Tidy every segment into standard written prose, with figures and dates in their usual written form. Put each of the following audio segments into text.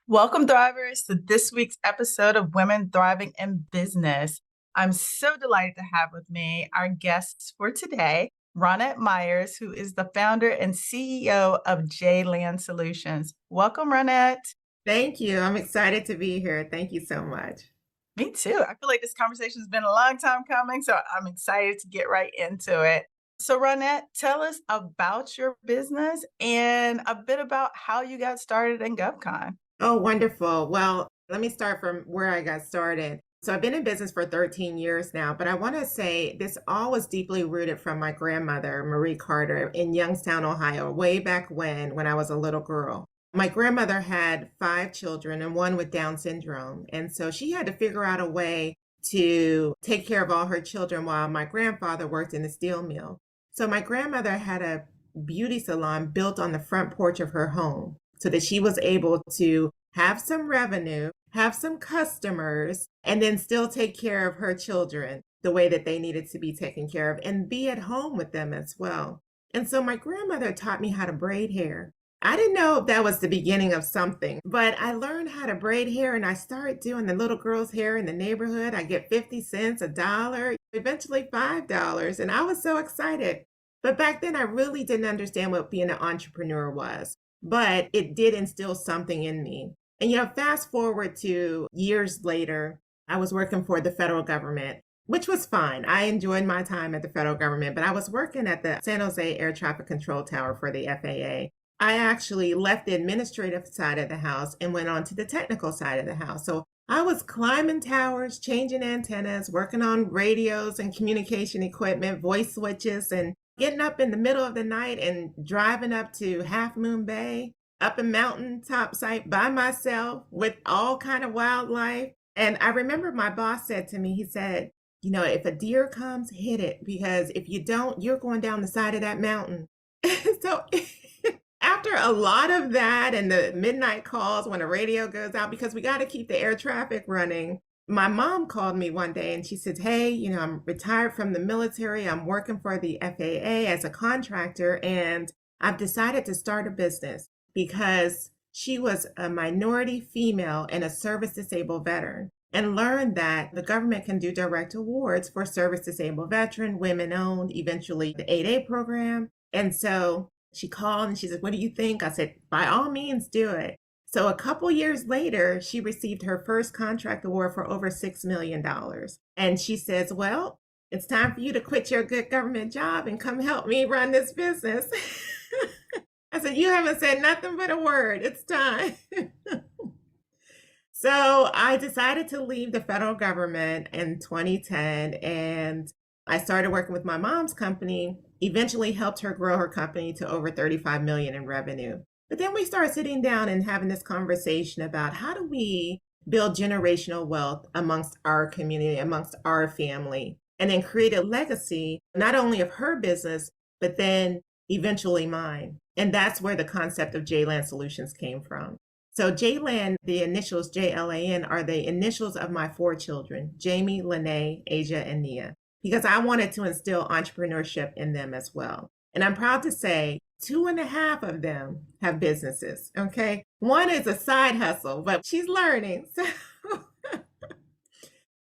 Welcome, Thrivers, to this week's episode of Women Thriving in Business. I'm so delighted to have with me our guests for today, Ronnette Meyers, who is the founder and CEO of J-Land Solutions. Welcome, Ronnette. Thank you. I'm excited to be here. Thank you so much. Me too. I feel like this conversation has been a long time coming, so I'm excited to get right into it. So, Ronnette, tell us about your business and a bit about how you got started in GovCon. Oh, wonderful. Well, let me start from where I got started. So I've been in business for 13 years now, but I want to say this all was deeply rooted from my grandmother, Marie Carter, in Youngstown, Ohio, way back when I was a little girl. My grandmother had five children and one with Down syndrome. And so she had to figure out a way to take care of all her children while my grandfather worked in the steel mill. So my grandmother had a beauty salon built on the front porch of her home so that she was able to have some revenue, have some customers, and then still take care of her children the way that they needed to be taken care of and be at home with them as well. And so my grandmother taught me how to braid hair. I didn't know if that was the beginning of something, but I learned how to braid hair and I started doing the little girl's hair in the neighborhood. I get 50 cents, a dollar, eventually $5. And I was so excited. But back then, I really didn't understand what being an entrepreneur was, but it did instill something in me. And, fast forward to years later, I was working for the federal government, which was fine. I enjoyed my time at the federal government, but I was working at the San Jose Air Traffic Control Tower for the FAA. I actually left the administrative side of the house and went on to the technical side of the house. So I was climbing towers, changing antennas, working on radios and communication equipment, voice switches, and getting up in the middle of the night and driving up to Half Moon Bay, up a mountaintop site by myself with all kind of wildlife. And I remember my boss said to me, he said, if a deer comes, hit it, because if you don't, you're going down the side of that mountain. So after a lot of that and the midnight calls when the radio goes out, because we got to keep the air traffic running, my mom called me one day and she said, hey, I'm retired from the military. I'm working for the FAA as a contractor, and I've decided to start a business because she was a minority female and a service disabled veteran, and learned that the government can do direct awards for service disabled veteran, women owned, eventually the 8A program. And so she called and she said, what do you think? I said, by all means, do it. So a couple years later, she received her first contract award for over $6 million. And she says, well, it's time for you to quit your good government job and come help me run this business. I said, you haven't said nothing but a word. It's time. So I decided to leave the federal government in 2010, and I started working with my mom's company, eventually helped her grow her company to over 35 million in revenue. But then we started sitting down and having this conversation about how do we build generational wealth amongst our community, amongst our family, and then create a legacy, not only of her business, but then eventually mine. And that's where the concept of J-Land Solutions came from. So J-Land, the initials JLAN, are the initials of my four children, Jamie, Lene, Asia, and Nia, because I wanted to instill entrepreneurship in them as well. And I'm proud to say 2.5 of them have businesses, okay? One is a side hustle, but she's learning. So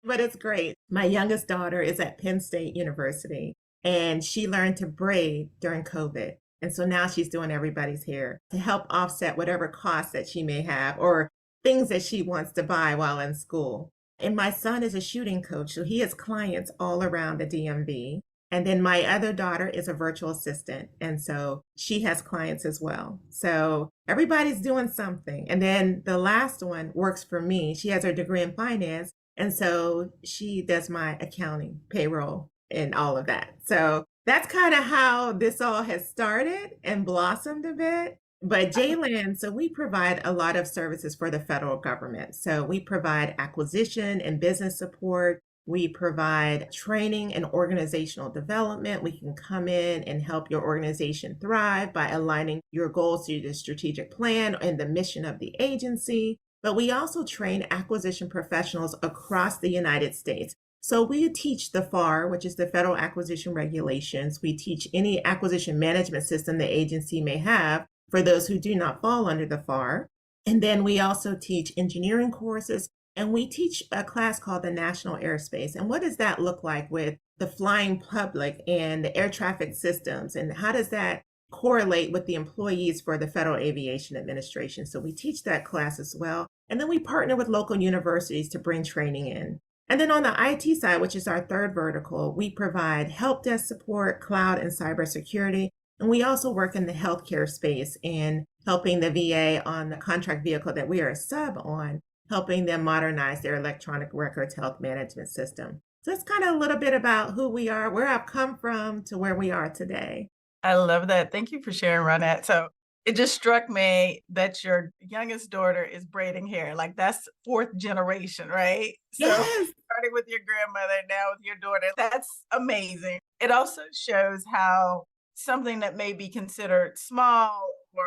but it's great. My youngest daughter is at Penn State University, and she learned to braid during COVID. And so now she's doing everybody's hair to help offset whatever costs that she may have or things that she wants to buy while in school. And my son is a shooting coach, so he has clients all around the DMV. And then my other daughter is a virtual assistant, and so she has clients as well. So everybody's doing something. And then the last one works for me. She has her degree in finance, and so she does my accounting, payroll, and all of that. So that's kind of how this all has started and blossomed a bit. But J-Land, so we provide a lot of services for the federal government. So we provide acquisition and business support. We provide training and organizational development. We can come in and help your organization thrive by aligning your goals to the strategic plan and the mission of the agency. But we also train acquisition professionals across the United States. So we teach the FAR, which is the Federal Acquisition Regulations. We teach any acquisition management system the agency may have for those who do not fall under the FAR. And then we also teach engineering courses, and we teach a class called the National Airspace. And what does that look like with the flying public and the air traffic systems? And how does that correlate with the employees for the Federal Aviation Administration? So we teach that class as well. And then we partner with local universities to bring training in. And then on the IT side, which is our third vertical, we provide help desk support, cloud, and cybersecurity. And we also work in the healthcare space in helping the VA on the contract vehicle that we are a sub on, helping them modernize their electronic records health management system. So it's kind of a little bit about who we are, where I've come from to where we are today. I love that. Thank you for sharing, Ronnette. So it just struck me that your youngest daughter is braiding hair. Like that's fourth generation, right? So Yes. starting with your grandmother, now with your daughter, that's amazing. It also shows how something that may be considered small or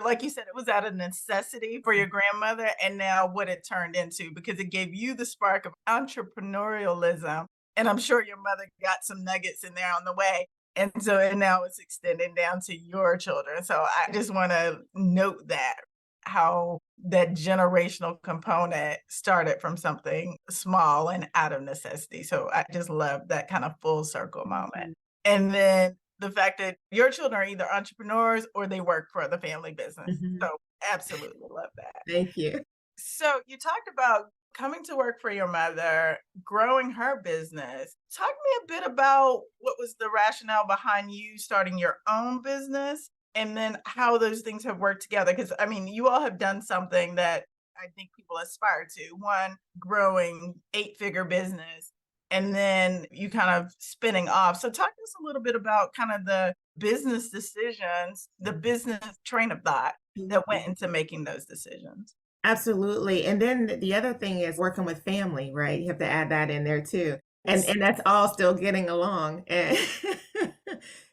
like you said, it was out of necessity for your grandmother and now what it turned into because it gave you the spark of entrepreneurialism. And I'm sure your mother got some nuggets in there on the way. And now it's extending down to your children. So I just want to note that how that generational component started from something small and out of necessity. So I just love that kind of full circle moment. Mhm. And then the fact that your children are either entrepreneurs or they work for the family business. Mhm. So absolutely love that. Thank you. So you talked about coming to work for your mother, growing her business. Talk to me a bit about what was the rationale behind you starting your own business and then how those things have worked together. Because I mean, you all have done something that I think people aspire to. One, growing eight-figure business, and then you kind of spinning off. So talk to us a little bit about kind of the business decisions, the business train of thought that went into making those decisions. Absolutely. And then the other thing is working with family, right? You have to add that in there too. And Yes. and that's all still getting along. And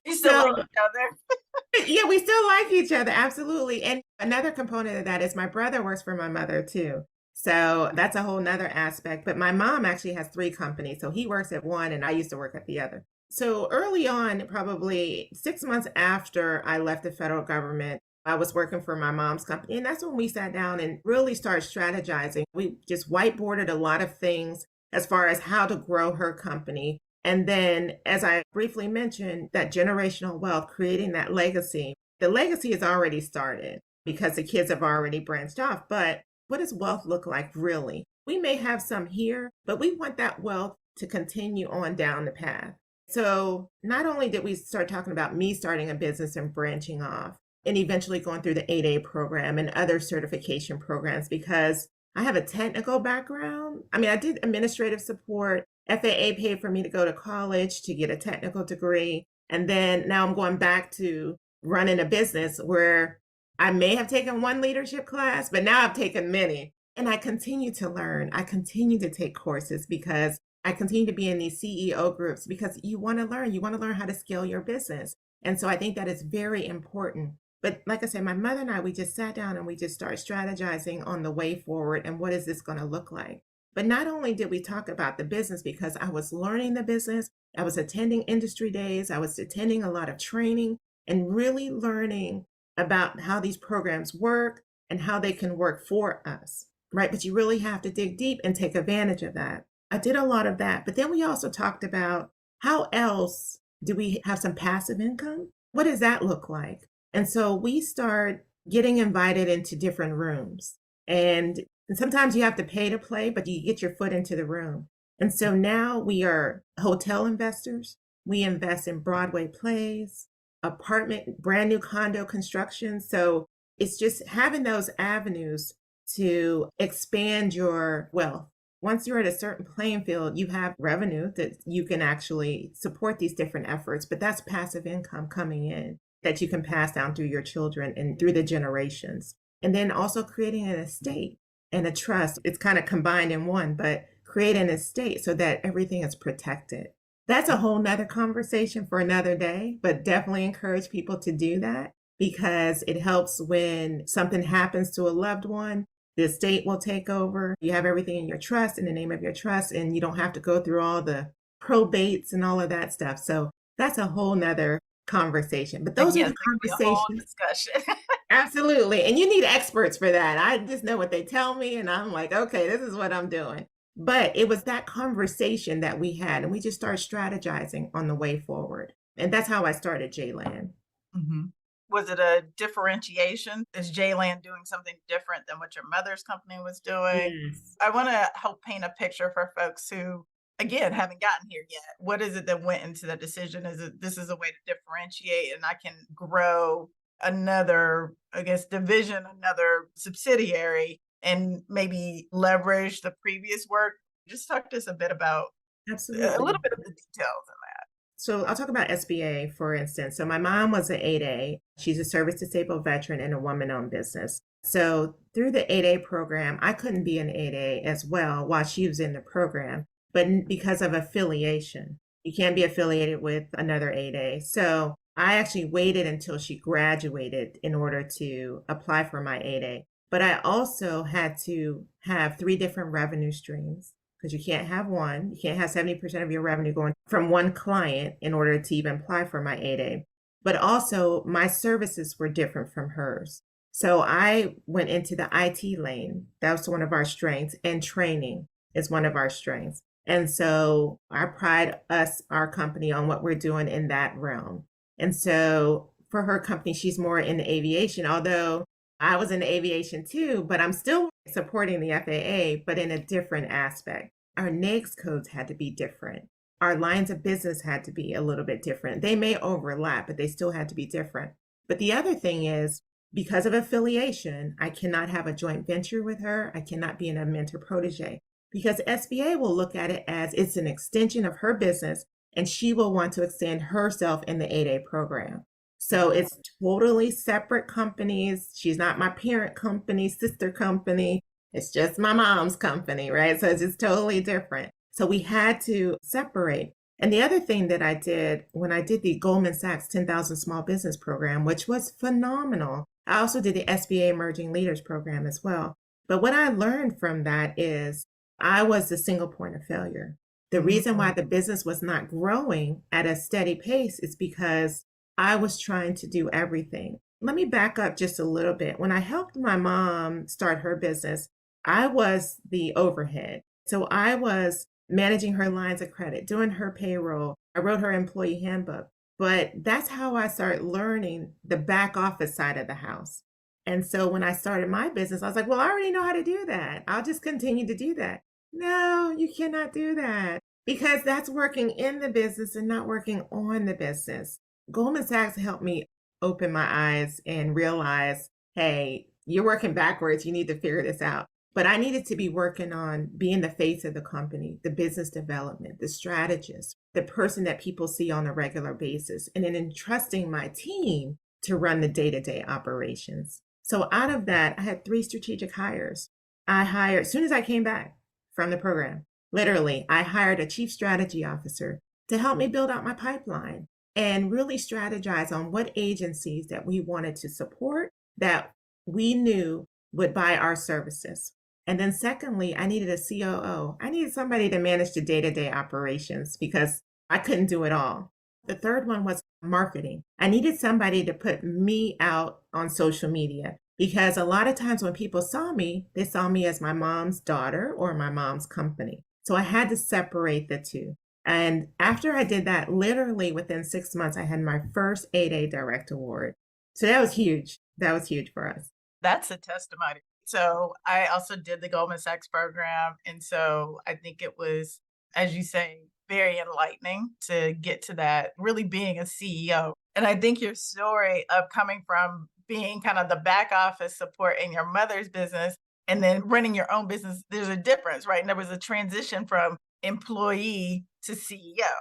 You still like so each other? yeah, we still like each other. Absolutely. And another component of that is my brother works for my mother too. So that's a whole nother aspect. But my mom actually has three companies. So he works at one and I used to work at the other. So early on, probably 6 months after I left the federal government, I was working for my mom's company. And that's when we sat down and really started strategizing. We just whiteboarded a lot of things as far as how to grow her company. And then, as I briefly mentioned, that generational wealth, creating that legacy, the legacy has already started because the kids have already branched off. But what does wealth look like really? We may have some here, but we want that wealth to continue on down the path. So, not only did we start talking about me starting a business and branching off, and eventually going through the 8A program and other certification programs because I have a technical background. I mean, I did administrative support. FAA paid for me to go to college to get a technical degree. And then now I'm going back to running a business where I may have taken one leadership class, but now I've taken many. And I continue to learn. I continue to take courses because I continue to be in these CEO groups because you want to learn. You want to learn how to scale your business. And so I think that is very important. But like I said, my mother and I, we just sat down and we just started strategizing on the way forward and what is this going to look like. But not only did we talk about the business because I was learning the business, I was attending industry days, I was attending a lot of training and really learning about how these programs work and how they can work for us, right? But you really have to dig deep and take advantage of that. I did a lot of that. But then we also talked about how else do we have some passive income? What does that look like? And so we start getting invited into different rooms. And sometimes you have to pay to play, but you get your foot into the room. And so now we are hotel investors. We invest in Broadway plays, apartment, brand new condo construction. So it's just having those avenues to expand your wealth. Once you're at a certain playing field, you have revenue that you can actually support these different efforts, but that's passive income coming in that you can pass down through your children and through the generations. And then also creating an estate and a trust. It's kind of combined in one, but create an estate so that everything is protected. That's a whole nother conversation for another day, but definitely encourage people to do that because it helps when something happens to a loved one. The estate will take over. You have everything in your trust in the name of your trust, and you don't have to go through all the probates and all of that stuff. So that's a whole nother conversation. But those are Again, the that could be a whole conversations. discussion. Absolutely. And you need experts for that. I just know what they tell me, and I'm like, okay, this is what I'm doing. But it was that conversation that we had, and we just started strategizing on the way forward. And that's how I started JLand. Mhm. Was it a differentiation? Is Jayland doing something different than what your mother's company was doing? Yes. I wanna help paint a picture for folks who, again, haven't gotten here yet. What is it that went into the decision? Is it this is a way to differentiate and I can grow another, I guess, division, another subsidiary, and maybe leverage the previous work? Just talk to us a bit about a Absolutely. little bit of the details of that. So I'll talk about SBA, for instance. So my mom was an 8A. She's a service disabled veteran and a woman-owned business. So through the 8A program, I couldn't be an 8A as well while she was in the program, but because of affiliation, you can't be affiliated with another 8A. So I actually waited until she graduated in order to apply for my 8A. But I also had to have three different revenue streams because you can't have one. You can't have 70% of your revenue going from one client in order to even apply for my 8A. But also, my services were different from hers. So I went into the IT lane. That was one of our strengths, and training is one of our strengths. And so I pride our company on what we're doing in that realm. And so for her company, she's more in aviation, although I was in aviation too, but I'm still supporting the FAA, but in a different aspect. Our NAICS codes had to be different. Our lines of business had to be a little bit different. They may overlap, but they still had to be different. But the other thing is, because of affiliation, I cannot have a joint venture with her. I cannot be in a mentor protege because SBA will look at it as it's an extension of her business and she will want to extend herself in the 8A program. So it's totally separate companies. She's not my parent company, sister company. It's just my mom's company, right? So it's just totally different. So we had to separate. And the other thing that I did when I did the Goldman Sachs 10,000 Small Business Program, which was phenomenal, I also did the SBA Emerging Leaders Program as well. But what I learned from that is I was the single point of failure. The reason why the business was not growing at a steady pace is because I was trying to do everything. Let me back up just a little bit. When I helped my mom start her business, I was the overhead. So I was managing her lines of credit, doing her payroll. I wrote her employee handbook. But that's how I started learning the back office side of the house. And so when I started my business, I was like, well, I already know how to do that. I'll just continue to do that. No, you cannot do that because that's working in the business and not working on the business. Goldman Sachs helped me open my eyes and realize, hey, you're working backwards. You need to figure this out. But I needed to be working on being the face of the company, the business development, the strategist, the person that people see on a regular basis, and then entrusting my team to run the day-to-day operations. So out of that, I had three strategic hires. I hired, as soon as I came back from the program, literally, I hired a chief strategy officer to help me build out my pipeline and really strategize on what agencies that we wanted to support that we knew would buy our services. And then secondly, I needed a COO. I needed somebody to manage the day-to-day operations because I couldn't do it all. The third one was marketing. I needed somebody to put me out on social media because a lot of times when people saw me, they saw me as my mom's daughter or my mom's company. So I had to separate the two. And after I did that, literally within 6 months, I had my first 8A Direct Award. So that was huge. That was huge for us. That's a testimony. So I also did the Goldman Sachs program. And so I think it was, as you say, very enlightening to get to that, really being a CEO. And I think your story of coming from being kind of the back office support in your mother's business and then running your own business, there's a difference, right? And there was a transition from employee to CEO.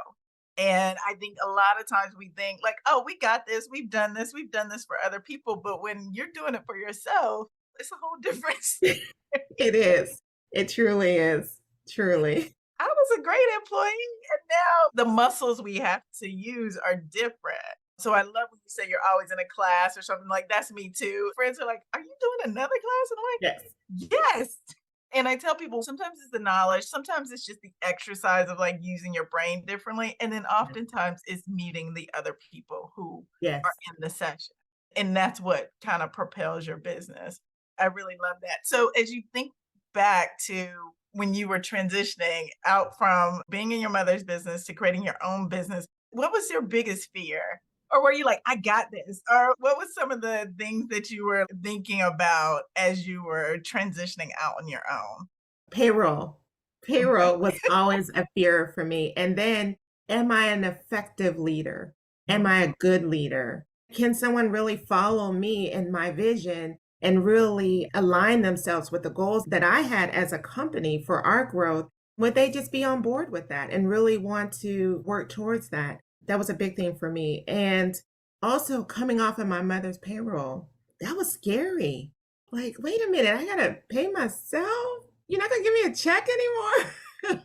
And I think a lot of times we think like, oh, we got this, we've done this for other people. But when you're doing it for yourself, it's a whole different story. It is. It truly is. Truly. I was a great employee, and now the muscles we have to use are different. So I love when you say you're always in a class or something like that's me too. Friends are like, "Are you doing another class?" And I'm Yes. like, "Yes." And I tell people sometimes it's the knowledge, sometimes it's just the exercise of like using your brain differently, and then oftentimes it's meeting the other people who are Yes. in the session. And that's what kind of propels your business. I really love that. So as you think back to when you were transitioning out from being in your mother's business to creating your own business, what was your biggest fear? Or were you like, I got this? Or what was some of the things that you were thinking about as you were transitioning out on your own? Payroll. Okay. Payroll was always a fear for me. And then, am I an effective leader? Am I a good leader? Can someone really follow me and my vision and really align themselves with the goals that I had as a company for our growth? Would they just be on board with that and really want to work towards that? That was a big thing for me. And also coming off of my mother's payroll, that was scary. Like, wait a minute, I gotta pay myself? You're not gonna give me a check anymore?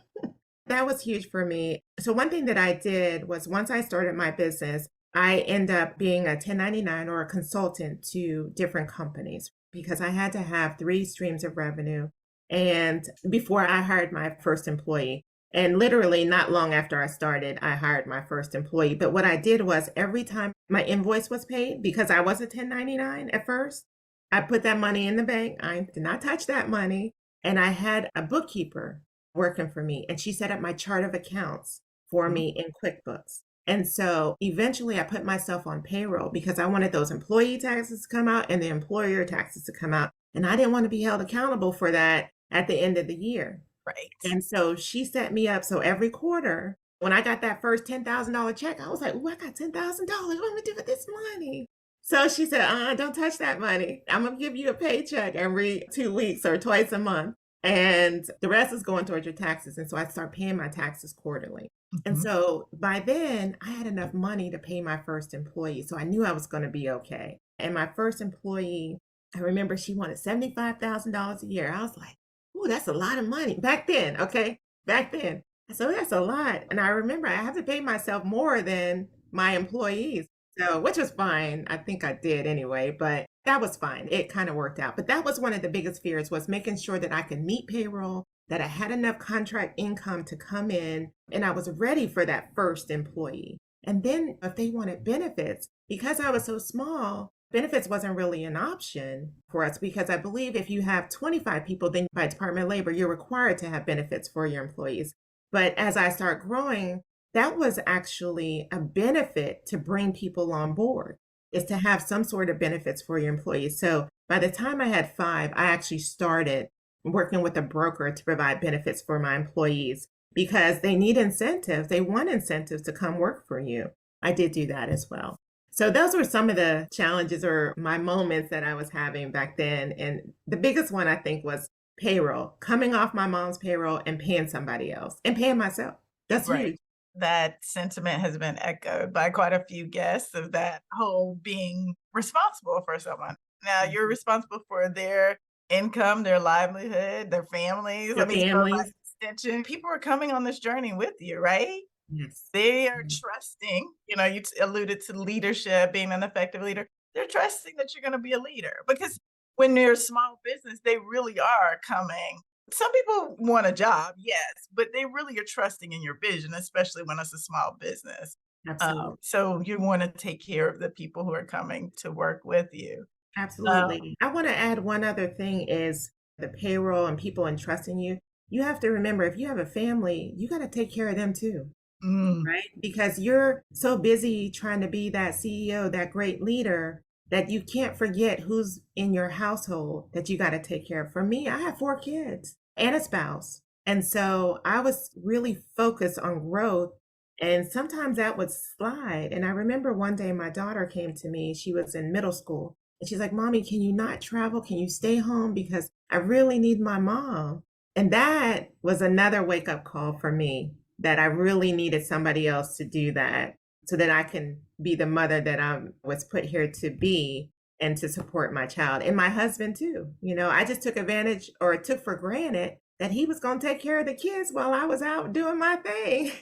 That was huge for me. So one thing that I did was once I started my business, I end up being a 1099 or a consultant to different companies because I had to have 3 streams of revenue and before I hired my first employee. And literally not long after I started, I hired my first employee. But what I did was every time my invoice was paid, because I was a 1099 at first, I put that money in the bank. I did not touch that money. And I had a bookkeeper working for me, and she set up my chart of accounts for Mhm. me in QuickBooks. And so eventually I put myself on payroll because I wanted those employee taxes to come out and the employer taxes to come out. And I didn't want to be held accountable for that at the end of the year. Right. And so she set me up. So every quarter, when I got that first $10,000 check, I was like, oh, I got $10,000. What am I do with this money? So she said, don't touch that money. I'm going to give you a paycheck every 2 weeks or twice a month. And the rest is going towards your taxes. And so I start paying my taxes quarterly. And Mhm. so by then, I had enough money to pay my first employee. So I knew I was going to be okay. And my first employee, I remember she wanted $75,000 a year. I was like, oh, that's a lot of money back then. Okay. Back then. So that's a lot. And I remember I had to pay myself more than my employees. So, which was fine. I think I did anyway, but that was fine. It kind of worked out. But that was one of the biggest fears was making sure that I could meet payroll, that I had enough contract income to come in, and I was ready for that first employee. And then if they wanted benefits, because I was so small, benefits wasn't really an option for us because I believe if you have 25 people, then by Department of Labor, you're required to have benefits for your employees. But as I start growing, that was actually a benefit to bring people on board, is to have some sort of benefits for your employees. So by the time I had 5, I actually started working with a broker to provide benefits for my employees because they need incentives. They want incentives to come work for you. I did do that as well. So those were some of the challenges or my moments that I was having back then. And the biggest one I think was payroll, coming off my mom's payroll and paying somebody else and paying myself. That's Right. huge. That sentiment has been echoed by quite a few guests of that whole being responsible for someone. Now you're Mhm. responsible for their income, their livelihood, their families. I Their mean, so by families. extension, people are coming on this journey with you, right? Yes. They are Yes. trusting, you alluded to leadership, being an effective leader. They're trusting that you're gonna be a leader because when they're a small business, they really are coming. Some people want a job, yes, but they really are trusting in your vision, especially when it's a small business. Absolutely. So you wanna take care of the people who are coming to work with you. Absolutely. I want to add one other thing is the payroll and people entrusting you. You have to remember if you have a family, you got to take care of them too, Mm, right? Because you're so busy trying to be that CEO, that great leader, that you can't forget who's in your household that you got to take care of. For me, I have 4 kids and a spouse. And so I was really focused on growth. And sometimes that would slide. And I remember one day my daughter came to me, she was in middle school. And she's like, Mommy, can you not travel? Can you stay home? Because I really need my mom. And that was another wake up call for me that I really needed somebody else to do that so that I can be the mother that I was put here to be and to support my child and my husband too. I just took advantage or took for granted that he was going to take care of the kids while I was out doing my thing.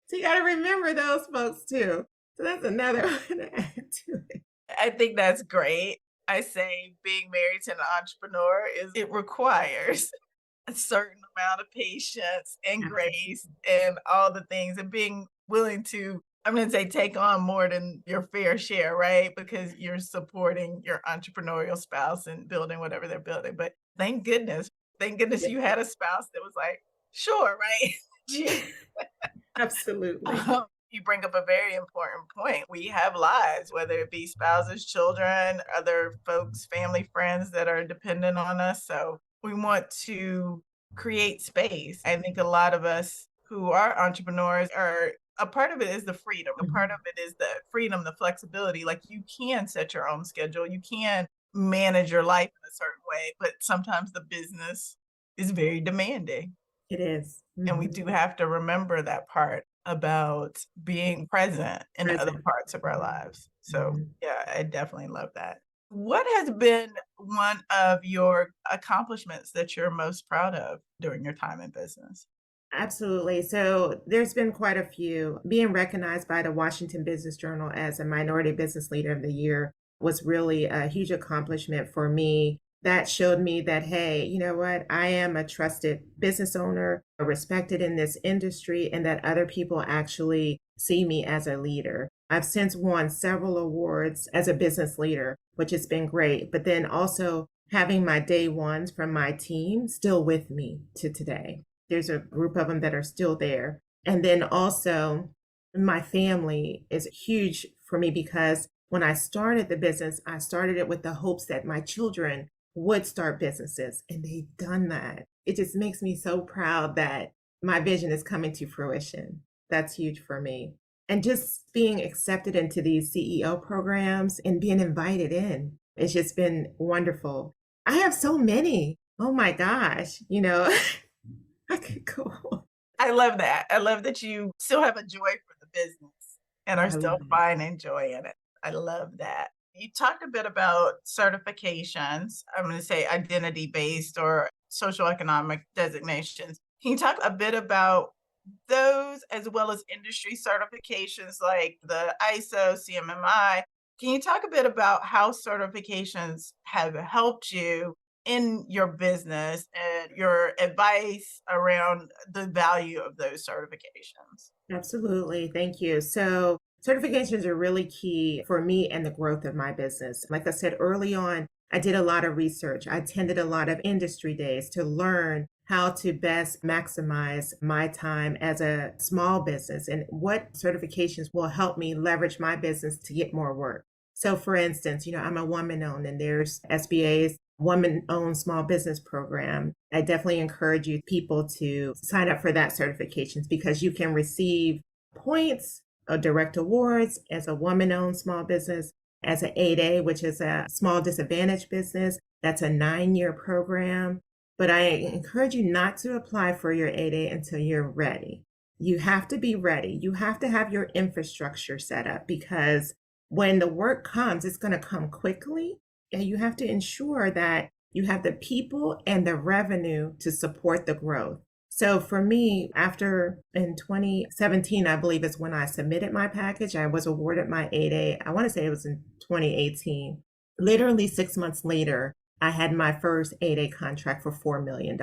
So you got to remember those folks too. So that's another one to add to it. I think that's great. I say being married to an entrepreneur is it requires a certain amount of patience and Absolutely. grace and all the things and being willing to I'm gonna say take on more than your fair share, right? Because you're supporting your entrepreneurial spouse and building whatever they're building. But thank goodness Yeah. you had a spouse that was like, sure, right? Gee, Absolutely. you bring up a very important point. We have lives, whether it be spouses, children, other folks, family, friends that are dependent on us. So we want to create space. I think a lot of us who are entrepreneurs are a part of it is the freedom. A part of Mhm. it is the freedom, the flexibility. Like you can set your own schedule. You can manage your life in a certain way, but sometimes the business is very demanding. It is. And we Mhm. do have to remember that part about being present in other Present. parts of our Mhm. lives. So, Mhm. yeah, I definitely love that. What has been one of your accomplishments that you're most proud of during your time in business? Absolutely. So there's been quite a few. Being recognized by the Washington Business Journal as a Minority Business Leader of the Year was really a huge accomplishment for me. That showed me that, hey, you know what? I am a trusted business owner, respected in this industry, and that other people actually see me as a leader. I've since won several awards as a business leader, which has been great. But then also having my day ones from my team still with me to today. There's a group of them that are still there. And then also, my family is huge for me because when I started the business, I started it with the hopes that my children would start businesses, and they've done that. It just makes me so proud that my vision is coming to fruition. That's huge for me. And just being accepted into these CEO programs and being invited in, it's just been wonderful. I have so many. Oh my gosh, I could go. I love that. I love that you still have a joy for the business and are I still love it. finding joy in it. I love that. You talked a bit about certifications. I'm going to say identity based or social economic designations. Can you talk a bit about those as well as industry certifications like the ISO, CMMI? Can you talk a bit about how certifications have helped you in your business and your advice around the value of those certifications? Absolutely. Thank you. So, certifications are really key for me and the growth of my business. Like I said early on, I did a lot of research. I attended a lot of industry days to learn how to best maximize my time as a small business and what certifications will help me leverage my business to get more work. So, for instance, I'm a woman owned, and there's SBA's woman owned small business program. I definitely encourage you people to sign up for that certifications because you can receive points or direct awards as a woman owned small business, as an 8A, which is a small disadvantaged business. That's a 9-year program. But I encourage you not to apply for your 8A until you're ready. You have to be ready. You have to have your infrastructure set up because when the work comes, it's going to come quickly, and you have to ensure that you have the people and the revenue to support the growth. So for me, after in 2017, I believe is when I submitted my package, I was awarded my 8A. I want to say it was in 2018. Literally 6 months later, I had my first 8A contract for $4 million,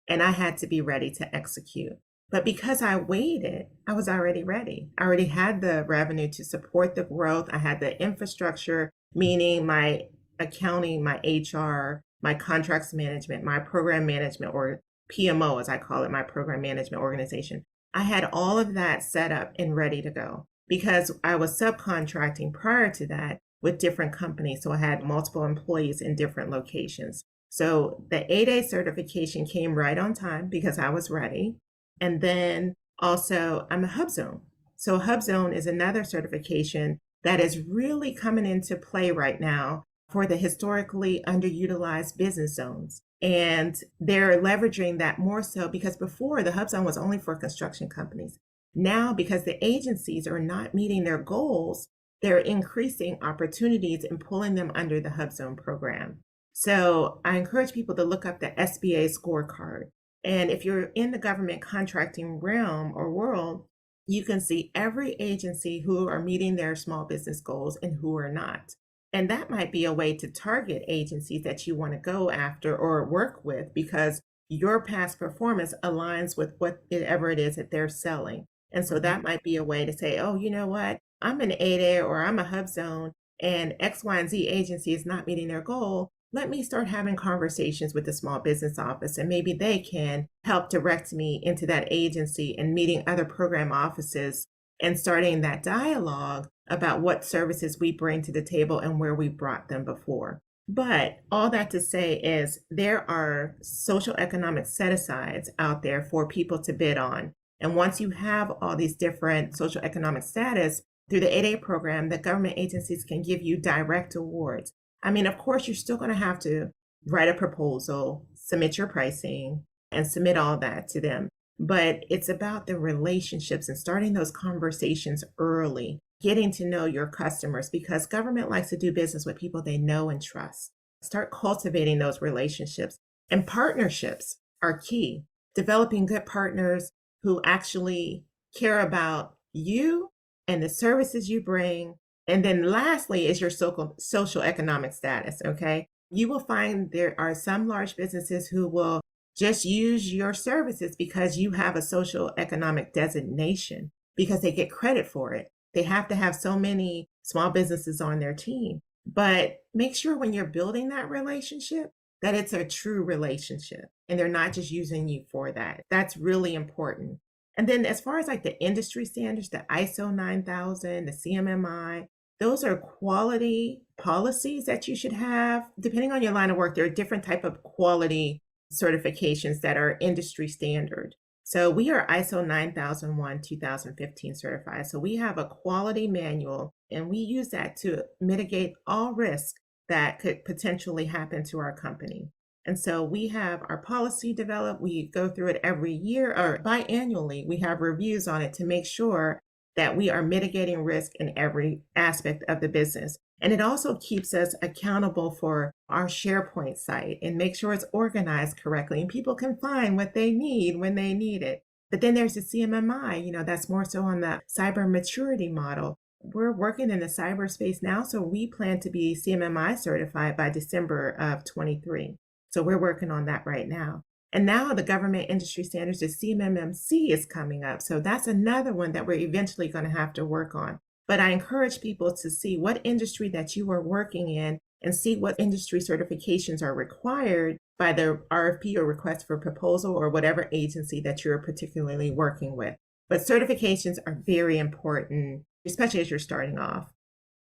and I had to be ready to execute. But because I waited, I was already ready. I already had the revenue to support the growth. I had the infrastructure, meaning my accounting, my HR, my contracts management, my program management, or PMO, as I call it, my program management organization. I had all of that set up and ready to go because I was subcontracting prior to that with different companies. So I had multiple employees in different locations. So the 8A certification came right on time because I was ready. And then also, I'm a Hub Zone. So, Hub Zone is another certification that is really coming into play right now for the historically underutilized business zones. And they're leveraging that more so because before the Hub Zone was only for construction companies. Now, because the agencies are not meeting their goals, they're increasing opportunities and pulling them under the Hub Zone program. So I encourage people to look up the SBA scorecard. And if you're in the government contracting realm or world, you can see every agency who are meeting their small business goals and who are not. And that might be a way to target agencies that you want to go after or work with because your past performance aligns with whatever it is that they're selling. And so Mhm. that might be a way to say, oh, you know what? I'm an 8A or I'm a hub zone and X, Y, and Z agency is not meeting their goal. Let me start having conversations with the small business office and maybe they can help direct me into that agency and meeting other program offices and starting that dialogue about what services we bring to the table and where we brought them before. But all that to say is there are social economic set asides out there for people to bid on. And once you have all these different social economic status through the 8A program, the government agencies can give you direct awards. I mean, of course, you're still going to have to write a proposal, submit your pricing, and submit all that to them. But it's about the relationships and starting those conversations early, getting to know your customers because government likes to do business with people they know and trust. Start cultivating those relationships. And partnerships are key. Developing good partners who actually care about you and the services you bring. And then lastly is your social economic status, okay? You will find there are some large businesses who will just use your services because you have a social economic designation because they get credit for it. They have to have so many small businesses on their team. But make sure when you're building that relationship that it's a true relationship and they're not just using you for that. That's really important. And then as far as like the industry standards, the ISO 9000, the CMMI, those are quality policies that you should have. Depending on your line of work, there are different type of quality certifications that are industry standard. So we are ISO 9001 2015 certified. So we have a quality manual and we use that to mitigate all risk that could potentially happen to our company. And so we have our policy developed. We go through it every year or biannually. We have reviews on it to make sure that we are mitigating risk in every aspect of the business. And it also keeps us accountable for our SharePoint site and make sure it's organized correctly and people can find what they need when they need it. But then there's the CMMI, that's more so on the cyber maturity model. We're working in the cyberspace now, so we plan to be CMMI certified by December of 23. So we're working on that right now. And now the government industry standards, the CMMC is coming up. So that's another one that we're eventually going to have to work on. But I encourage people to see what industry that you are working in and see what industry certifications are required by the RFP or request for proposal or whatever agency that you're particularly working with. But certifications are very important, especially as you're starting off.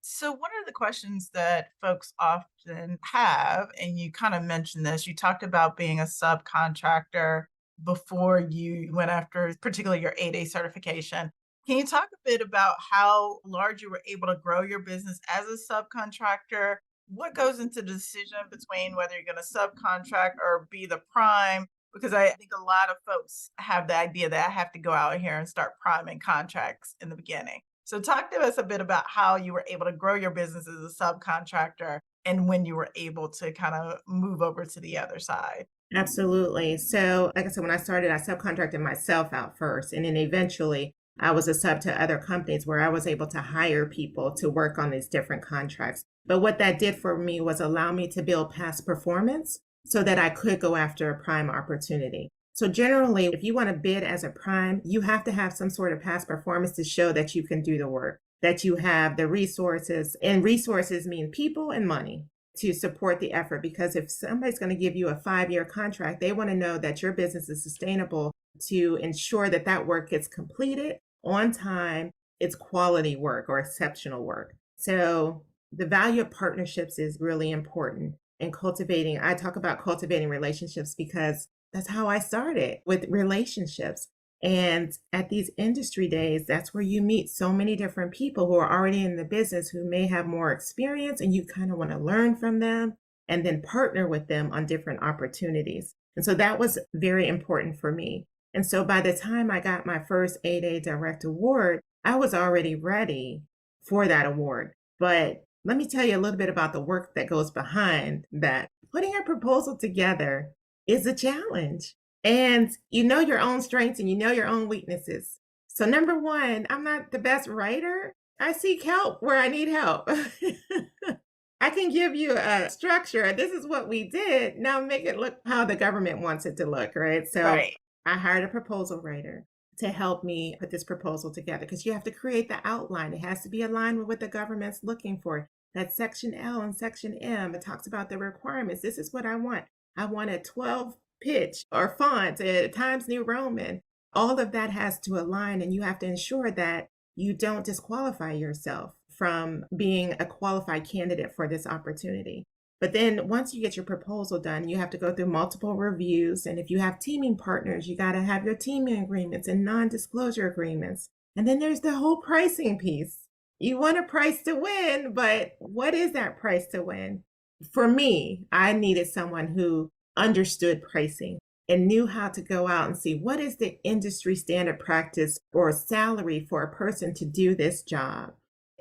So, one of the questions that folks often have, and you kind of mentioned this, you talked about being a subcontractor before you went after, particularly your 8A certification. Can you talk a bit about how large you were able to grow your business as a subcontractor? What goes into the decision between whether you're going to subcontract or be the prime? Because I think a lot of folks have the idea that I have to go out here and start priming contracts in the beginning. So talk to us a bit about how you were able to grow your business as a subcontractor and when you were able to kind of move over to the other side. Absolutely. So, like I said, when I started, I subcontracted myself out first. And then eventually I was a sub to other companies where I was able to hire people to work on these different contracts. But what that did for me was allow me to build past performance so that I could go after a prime opportunity. So, generally, if you want to bid as a prime, you have to have some sort of past performance to show that you can do the work, that you have the resources. And resources mean people and money to support the effort because if somebody's going to give you a 5-year contract, they want to know that your business is sustainable to ensure that that work gets completed on time, it's quality work or exceptional work. So the value of partnerships is really important in cultivating. I talk about cultivating relationships because that's how I started with relationships. And at these industry days, that's where you meet so many different people who are already in the business who may have more experience and you kind of want to learn from them and then partner with them on different opportunities. And so that was very important for me. And so by the time I got my first 8A direct award, I was already ready for that award. But let me tell you a little bit about the work that goes behind that. Putting a proposal together is a challenge. And you know your own strengths and you know your own weaknesses. So, number one, I'm not the best writer. I seek help where I need help. I can give you a structure. This is what we did. Now make it look how the government wants it to look, right? So, Right. I hired a proposal writer to help me put this proposal together because you have to create the outline. It has to be aligned with what the government's looking for. That section L and section M, it talks about the requirements. This is what I want. I want a 12 pitch or font, Times New Roman. All of that has to align, and you have to ensure that you don't disqualify yourself from being a qualified candidate for this opportunity. But then once you get your proposal done, you have to go through multiple reviews. And if you have teaming partners, you got to have your teaming agreements and non-disclosure agreements. And then there's the whole pricing piece. You want a price to win, but what is that price to win? For me, I needed someone who understood pricing and knew how to go out and see what is the industry standard practice or salary for a person to do this job.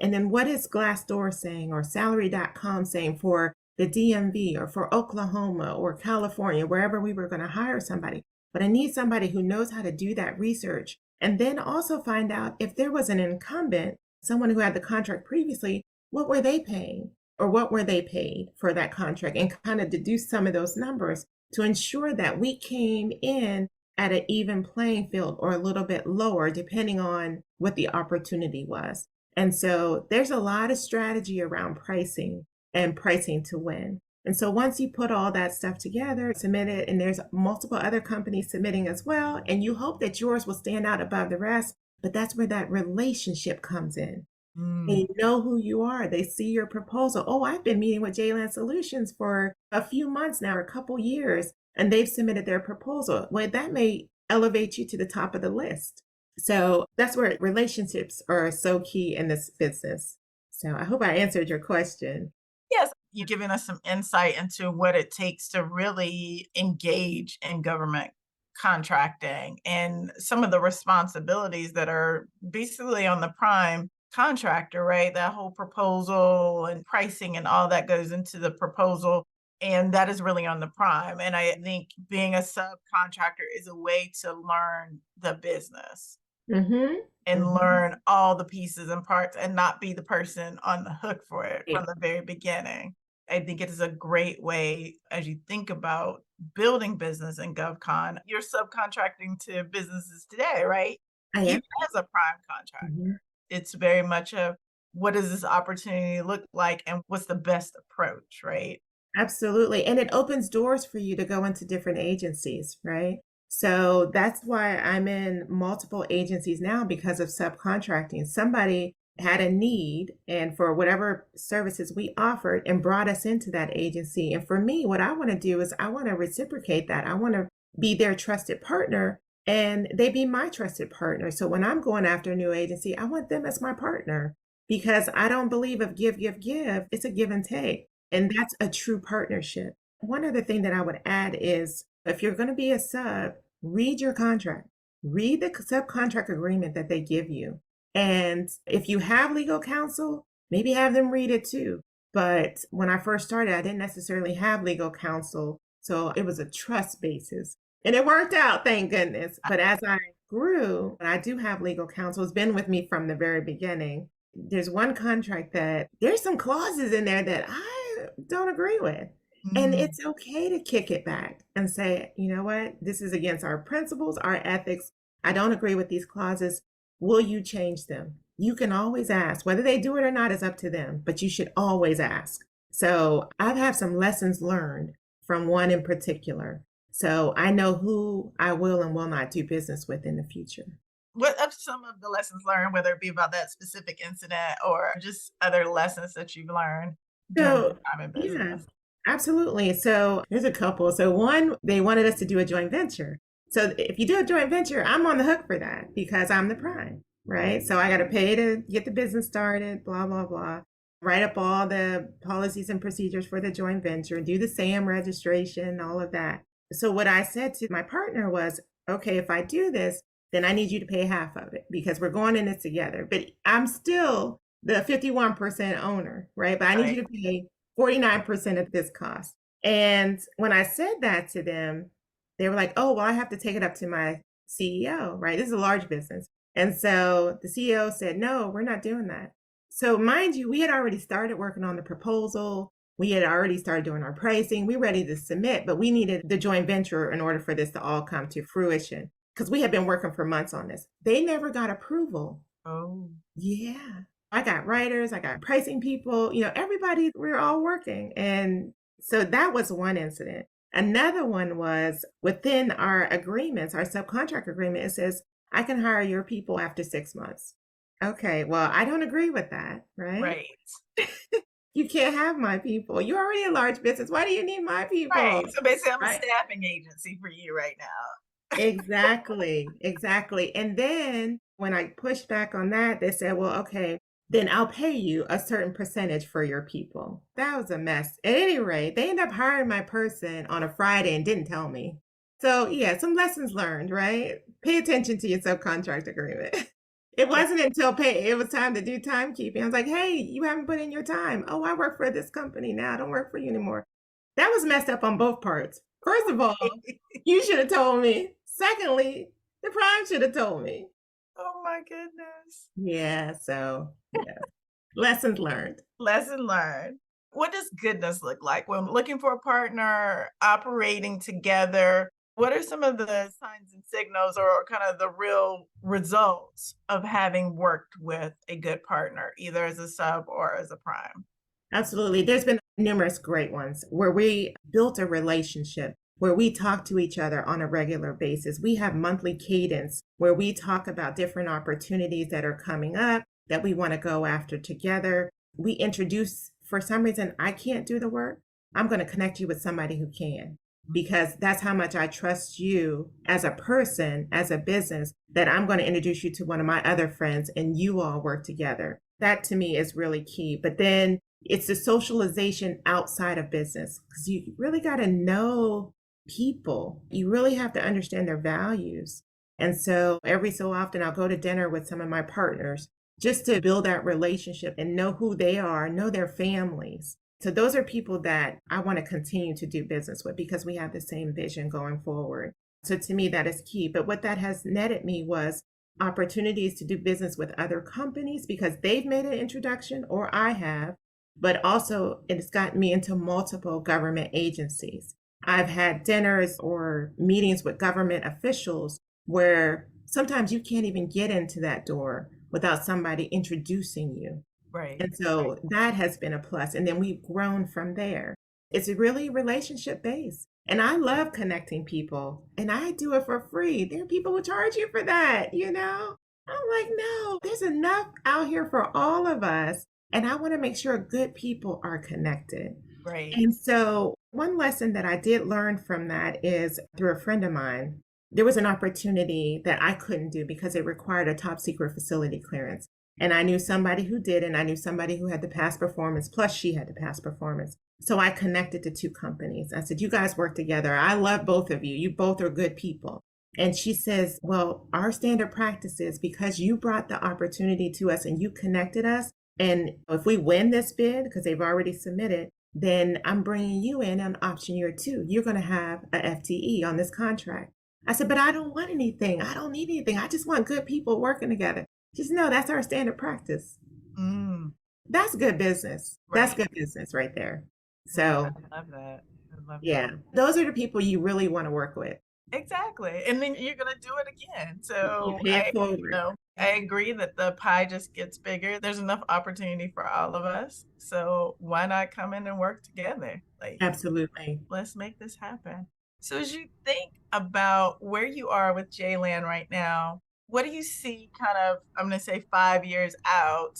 And then what is Glassdoor saying or salary.com saying for the DMV or for Oklahoma or California, wherever we were going to hire somebody. But I need somebody who knows how to do that research and then also find out if there was an incumbent, someone who had the contract previously, what were they paying or what were they paid for that contract, and kind of deduce some of those numbers to ensure that we came in at an even playing field or a little bit lower, depending on what the opportunity was. And so there's a lot of strategy around pricing and pricing to win. And so once you put all that stuff together, submit it, and there's multiple other companies submitting as well, and you hope that yours will stand out above the rest, but that's where that relationship comes in. They know who you are. They see your proposal. Oh, I've been meeting with J-Land Solutions for a few months now, or a couple years, and they've submitted their proposal. Well, that may elevate you to the top of the list. So that's where relationships are so key in this business. So I hope I answered your question. Yes, you're giving us some insight into what it takes to really engage in government contracting and some of the responsibilities that are basically on the prime contractor, right? That whole proposal and pricing and all that goes into the proposal. And that is really on the prime. And I think being a subcontractor is a way to learn the business Mm-hmm. and Mm-hmm. learn all the pieces and parts and not be the person on the hook for it Yeah. from the very beginning. I think it is a great way as you think about building business in GovCon. You're subcontracting to businesses today, right? I Even am. as a prime contractor, Mhm. it's very much a what does this opportunity look like and what's the best approach, right? Absolutely. And it opens doors for you to go into different agencies, right? So that's why I'm in multiple agencies now because of subcontracting. Somebody had a need and for whatever services we offered and brought us into that agency. And for me, what I want to do is I want to reciprocate that. I want to be their trusted partner and they be my trusted partner. So when I'm going after a new agency, I want them as my partner because I don't believe of give, give, give. It's a give and take. And that's a true partnership. One other thing that I would add is if you're going to be a sub, read your contract, read the subcontract agreement that they give you. And if you have legal counsel, maybe have them read it too. But when I first started, I didn't necessarily have legal counsel. So it was a trust basis. And it worked out, thank goodness. But as I grew, and I do have legal counsel, it's been with me from the very beginning. There's one contract that there's some clauses in there that I don't agree with. And Mm. it's okay to kick it back and say, you know what, this is against our principles, our ethics. I don't agree with these clauses. Will you change them? You can always ask. Whether they do it or not is up to them, but you should always ask. So I've had some lessons learned from one in particular. So I know who I will and will not do business with in the future. What are some of the lessons learned, whether it be about that specific incident or just other lessons that you've learned during your So, time in yeah, business? absolutely. So there's a couple. So one, they wanted us to do a joint venture. So if you do a joint venture, I'm on the hook for that because I'm the prime, right? So I got to pay to get the business started, blah, blah, blah. Write up all the policies and procedures for the joint venture, do the SAM registration, all of that. So what I said to my partner was, okay, if I do this, then I need you to pay half of it because we're going in this together. But I'm still the 51% owner, right? But I need Right. you to pay 49% of this cost. And when I said that to them, they were like, oh, well, I have to take it up to my CEO, right? This is a large business. And so the CEO said, no, we're not doing that. So mind you, we had already started working on the proposal. We had already started doing our pricing. We were ready to submit, but we needed the joint venture in order for this to all come to fruition. because we had been working for months on this. They never got approval. Oh, Yeah. I got writers, I got pricing people, everybody, we're all working. And so that was one incident. Another one was within our agreements, our subcontract agreement, it says, I can hire your people after 6 months. Okay, well, I don't agree with that, right? right. You can't have my people. You're already a large business. Why do you need my people? Right. So basically, I'm a Right? staffing agency for you right now. Exactly, exactly. And then when I pushed back on that, they said, well, okay, then I'll pay you a certain percentage for your people. That was a mess. At any rate, they ended up hiring my person on a Friday and didn't tell me. So, yeah, some lessons learned, right? Pay attention to your subcontract agreement. It Yeah. wasn't until it was time to do timekeeping. I was like, hey, you haven't put in your time. Oh, I work for this company now. I don't work for you anymore. That was messed up on both parts. First of all, you should have told me. Secondly, the prime should have told me. Oh my goodness. Yeah, so yeah. Lessons learned. Lesson learned. What does goodness look like when looking for a partner, operating together? What are some of the signs and signals or kind of the real results of having worked with a good partner, either as a sub or as a prime? Absolutely. There's been numerous great ones where we built a relationship, where we talk to each other on a regular basis. We have monthly cadence where we talk about different opportunities that are coming up that we want to go after together. We introduce, for some reason, I can't do the work. I'm going to connect you with somebody who can, because that's how much I trust you as a person, as a business, that I'm going to introduce you to one of my other friends and you all work together. That to me is really key. But then it's the socialization outside of business, because you really got to know people. You really have to understand their values. And so every so often, I'll go to dinner with some of my partners just to build that relationship and know who they are, know their families. So those are people that I want to continue to do business with because we have the same vision going forward. So to me, that is key. But what that has netted me was opportunities to do business with other companies because they've made an introduction or I have, but also it's gotten me into multiple government agencies. I've had dinners or meetings with government officials where sometimes you can't even get into that door without somebody introducing you. Right. And so that has been a plus. And then we've grown from there. It's really relationship based. And I love connecting people and I do it for free. There are people who charge you for that, you know? I'm like, no, there's enough out here for all of us. And I want to make sure good people are connected. Right. And so one lesson that I did learn from that is through a friend of mine. There was an opportunity that I couldn't do because it required a top secret facility clearance. And I knew somebody who did, and I knew somebody who had the past performance, plus she had the past performance. So I connected to two companies. I said, you guys work together. I love both of you. You both are good people. And she says, well, our standard practice is because you brought the opportunity to us and you connected us. And if we win this bid, because they've already submitted, then I'm bringing you in on option year 2. You're going to have a FTE on this contract. I said, but I don't want anything. I don't need anything. I just want good people working together. She said, no, that's our standard practice. Mm, That's good business. That's right. good business right there. I So, love that. I love that. yeah, those are the people you really want to work with. Exactly. And then you're gonna do it again. You So pay it forward. I agree that the pie just gets bigger. There's enough opportunity for all of us. So why not come in and work together? Like, Absolutely. let's make this happen. So as you think about where you are with Jayland right now, what do you see kind of, I'm gonna say 5 years out?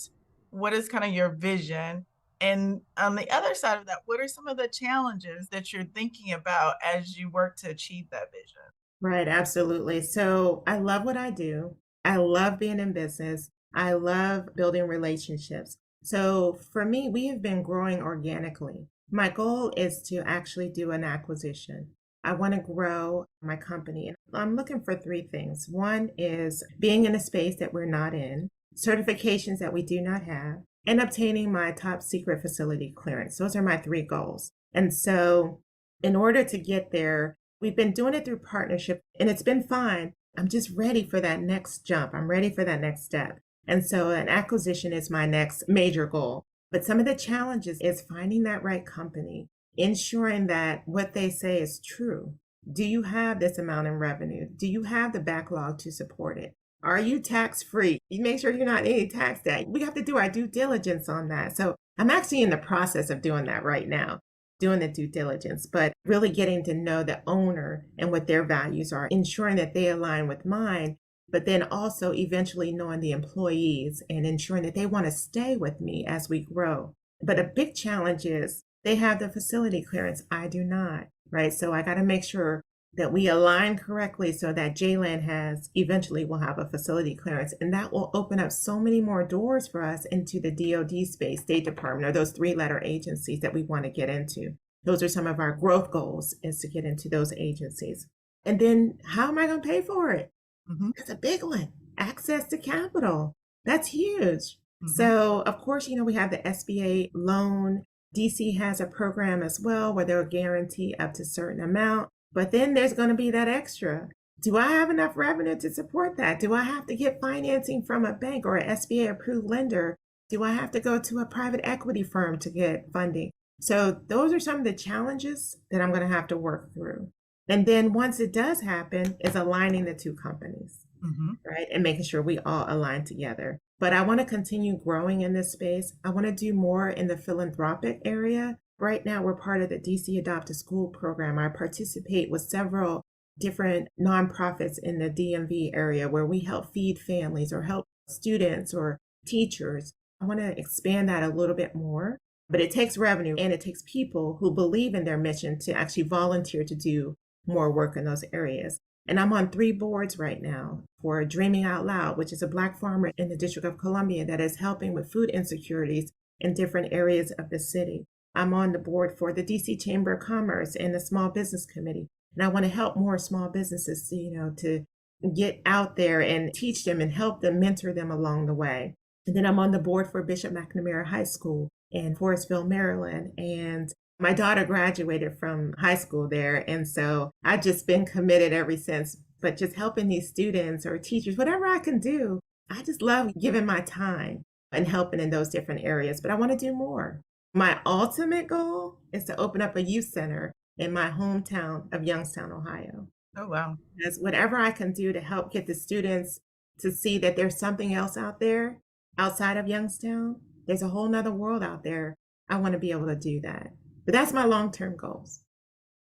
What is kind of your vision? And on the other side of that, what are some of the challenges that you're thinking about as you work to achieve that vision? Right. Absolutely. So I love what I do. I love being in business. I love building relationships. So for me, we have been growing organically. My goal is to actually do an acquisition. I want to grow my company. I'm looking for three things. One is being in a space that we're not in, certifications that we do not have, and obtaining my top secret facility clearance. Those are my three goals. And so, in order to get there, we've been doing it through partnership and it's been fine. I'm just ready for that next jump. I'm ready for that next step. And so, an acquisition is my next major goal. But some of the challenges is finding that right company, ensuring that what they say is true. Do you have this amount in revenue? Do you have the backlog to support it? Are you tax free? You make sure you're not in any tax debt. We have to do our due diligence on that. So I'm actually in the process of doing that right now, doing the due diligence, but really getting to know the owner and what their values are, ensuring that they align with mine, but then also eventually knowing the employees and ensuring that they want to stay with me as we grow. But a big challenge is they have the facility clearance. I do not, right? So I got to make sure that we align correctly so that JLand has eventually will have a facility clearance. And that will open up so many more doors for us into the DoD space, State Department, or those three-letter agencies that we want to get into. Those are some of our growth goals, is to get into those agencies. And then how am I going to pay for it? Mhm, That's a big one. Access to capital. That's huge. mhm. So, of course, we have the SBA loan. DC has a program as well where they'll guarantee up to a certain amount. But then there's going to be that extra. Do I have enough revenue to support that? Do I have to get financing from a bank or an SBA approved lender? Do I have to go to a private equity firm to get funding? So, those are some of the challenges that I'm going to have to work through. And then once it does happen, is aligning the two companies, Mhm. right? And making sure we all align together. But I want to continue growing in this space. I want to do more in the philanthropic area. Right now, we're part of the DC Adopt a School program. I participate with several different nonprofits in the DMV area where we help feed families or help students or teachers. I want to expand that a little bit more. But it takes revenue and it takes people who believe in their mission to actually volunteer to do more work in those areas. And I'm on 3 boards right now for Dreaming Out Loud, which is a Black farmer in the District of Columbia that is helping with food insecurities in different areas of the city. I'm on the board for the DC Chamber of Commerce and the Small Business Committee. And I want to help more small businesses, to get out there and teach them and help them, mentor them along the way. And then I'm on the board for Bishop McNamara High School in Forestville, Maryland. And my daughter graduated from high school there. And so I've just been committed ever since. But just helping these students or teachers, whatever I can do, I just love giving my time and helping in those different areas. But I want to do more. My ultimate goal is to open up a youth center in my hometown of Youngstown, Ohio. Oh, wow. Because whatever I can do to help get the students to see that there's something else out there outside of Youngstown, there's a whole nother world out there. I want to be able to do that. But that's my long-term goals.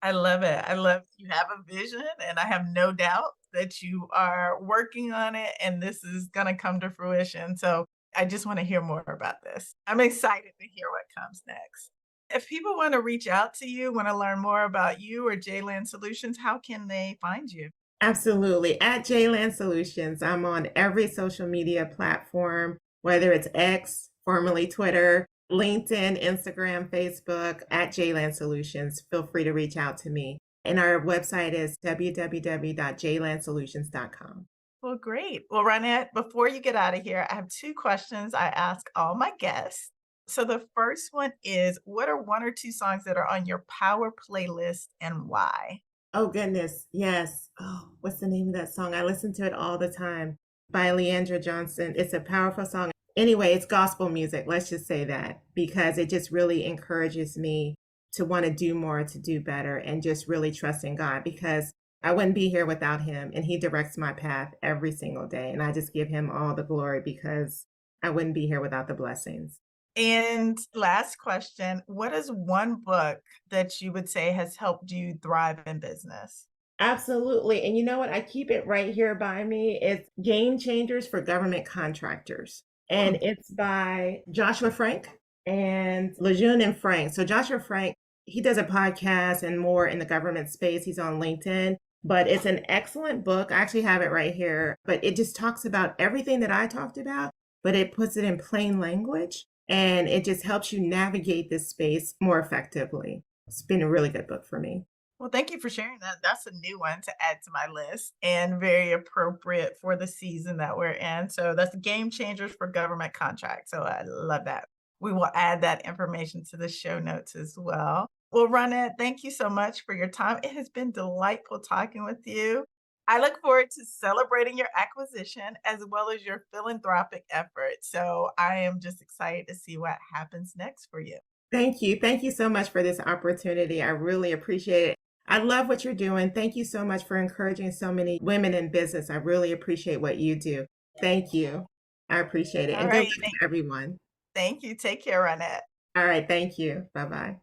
I love it. I love you have a vision, and I have no doubt that you are working on it, and this is gonna come to fruition. So I just wanna hear more about this. I'm excited to hear what comes next. If people wanna reach out to you, wanna learn more about you or JLand Solutions, how can they find you? Absolutely. At JLand Solutions, I'm on every social media platform, whether it's X, formerly Twitter, LinkedIn, Instagram, Facebook, at JLand Solutions. Feel free to reach out to me. And our website is www.jlandsolutions.com. Well, great. Well, Ronnette, before you get out of here, I have 2 questions I ask all my guests. So the first one is, what are 1 or 2 songs that are on your power playlist and why? Oh, goodness. Yes. Oh, what's the name of that song? I listen to it all the time by Leandra Johnson. It's a powerful song. Anyway, it's gospel music. Let's just say that because it just really encourages me to want to do more, to do better, and just really trust in God because I wouldn't be here without Him. And He directs my path every single day. And I just give Him all the glory because I wouldn't be here without the blessings. And last question, what is 1 book that you would say has helped you thrive in business? Absolutely. And you know what? I keep it right here by me. It's Game Changers for Government Contractors. And Hmm, it's by Joshua Frank and Lejeune and Frank. So Joshua Frank, he does a podcast and more in the government space. He's on LinkedIn, but it's an excellent book. I actually have it right here, but it just talks about everything that I talked about, but it puts it in plain language and it just helps you navigate this space more effectively. It's been a really good book for me. well, thank you for sharing that. That's a new one to add to my list and very appropriate for the season that we're in. So that's Game Changers for Government Contracts. So I love that. We will add that information to the show notes as well. Well, Ronette, thank you so much for your time. It has been delightful talking with you. I look forward to celebrating your acquisition as well as your philanthropic efforts. So I am just excited to see what happens next for you. Thank you. Thank you so much for this opportunity. I really appreciate it. I love what you're doing. Thank you so much for encouraging so many women in business. I really appreciate what you do. Thank you. I appreciate it. All And good right. luck to everyone. Thank you. Take care, Ronnette. All right. Thank you. Bye bye.